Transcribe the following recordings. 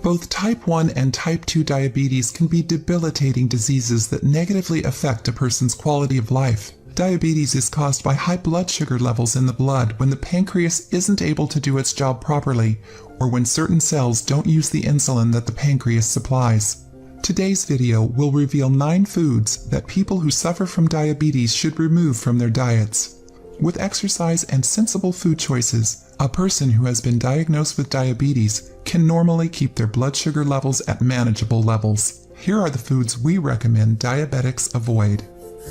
Both type 1 and type 2 diabetes can be debilitating diseases that negatively affect a person's quality of life. Diabetes is caused by high blood sugar levels in the blood when the pancreas isn't able to do its job properly, or when certain cells don't use the insulin that the pancreas supplies. Today's video will reveal 9 foods that people who suffer from diabetes should remove from their diets. With exercise and sensible food choices, a person who has been diagnosed with diabetes can normally keep their blood sugar levels at manageable levels. Here are the foods we recommend diabetics avoid.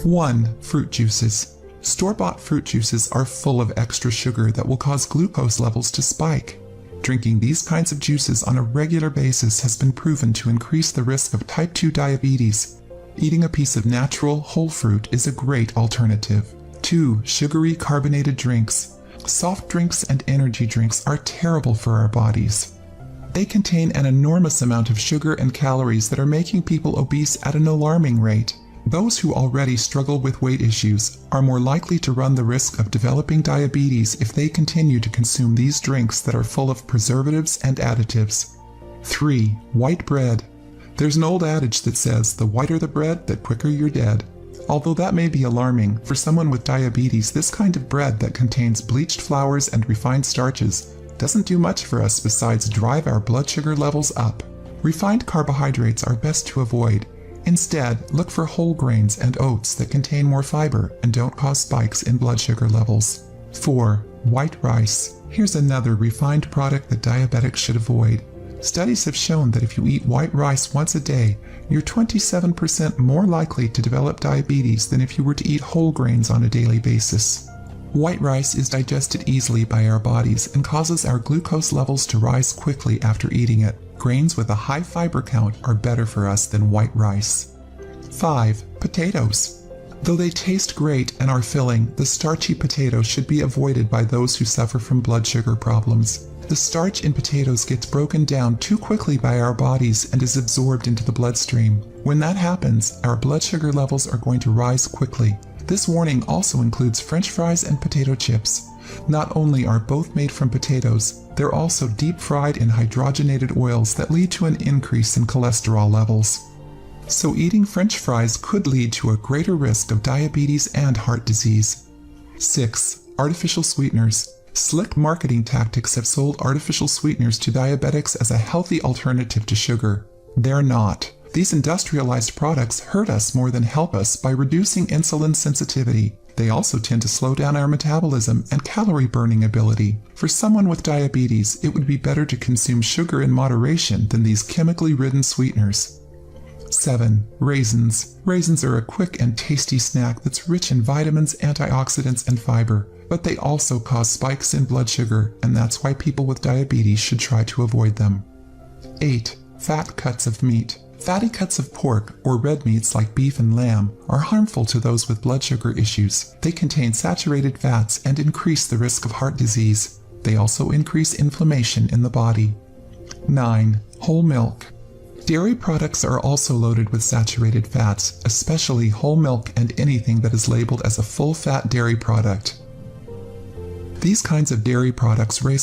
1. Fruit juices. Store-bought fruit juices are full of extra sugar that will cause glucose levels to spike. Drinking these kinds of juices on a regular basis has been proven to increase the risk of type 2 diabetes. Eating a piece of natural, whole fruit is a great alternative. 2. Sugary carbonated drinks. Soft drinks and energy drinks are terrible for our bodies. They contain an enormous amount of sugar and calories that are making people obese at an alarming rate. Those who already struggle with weight issues are more likely to run the risk of developing diabetes if they continue to consume these drinks that are full of preservatives and additives. 3. White bread. There's an old adage that says, the whiter the bread, the quicker you're dead. Although that may be alarming, for someone with diabetes, this kind of bread that contains bleached flours and refined starches doesn't do much for us besides drive our blood sugar levels up. Refined carbohydrates are best to avoid. Instead, look for whole grains and oats that contain more fiber and don't cause spikes in blood sugar levels. 4. White rice. Here's another refined product that diabetics should avoid. Studies have shown that if you eat white rice once a day, you're 27% more likely to develop diabetes than if you were to eat whole grains on a daily basis. White rice is digested easily by our bodies and causes our glucose levels to rise quickly after eating it. Grains with a high fiber count are better for us than white rice. 5. Potatoes. Though they taste great and are filling, the starchy potato should be avoided by those who suffer from blood sugar problems. The starch in potatoes gets broken down too quickly by our bodies and is absorbed into the bloodstream. When that happens, our blood sugar levels are going to rise quickly. This warning also includes French fries and potato chips. Not only are both made from potatoes, they're also deep fried in hydrogenated oils that lead to an increase in cholesterol levels. So eating French fries could lead to a greater risk of diabetes and heart disease. 6. Artificial sweeteners. Slick marketing tactics have sold artificial sweeteners to diabetics as a healthy alternative to sugar. They're not. These industrialized products hurt us more than help us by reducing insulin sensitivity. They also tend to slow down our metabolism and calorie burning ability. For someone with diabetes, it would be better to consume sugar in moderation than these chemically ridden sweeteners. 7. Raisins. Raisins are a quick and tasty snack that's rich in vitamins, antioxidants, and fiber. But they also cause spikes in blood sugar, and that's why people with diabetes should try to avoid them. 8. Fat cuts of meat. Fatty cuts of pork, or red meats like beef and lamb, are harmful to those with blood sugar issues. They contain saturated fats and increase the risk of heart disease. They also increase inflammation in the body. 9. Whole milk. Dairy products are also loaded with saturated fats, especially whole milk and anything that is labeled as a full-fat dairy product. These kinds of dairy products raise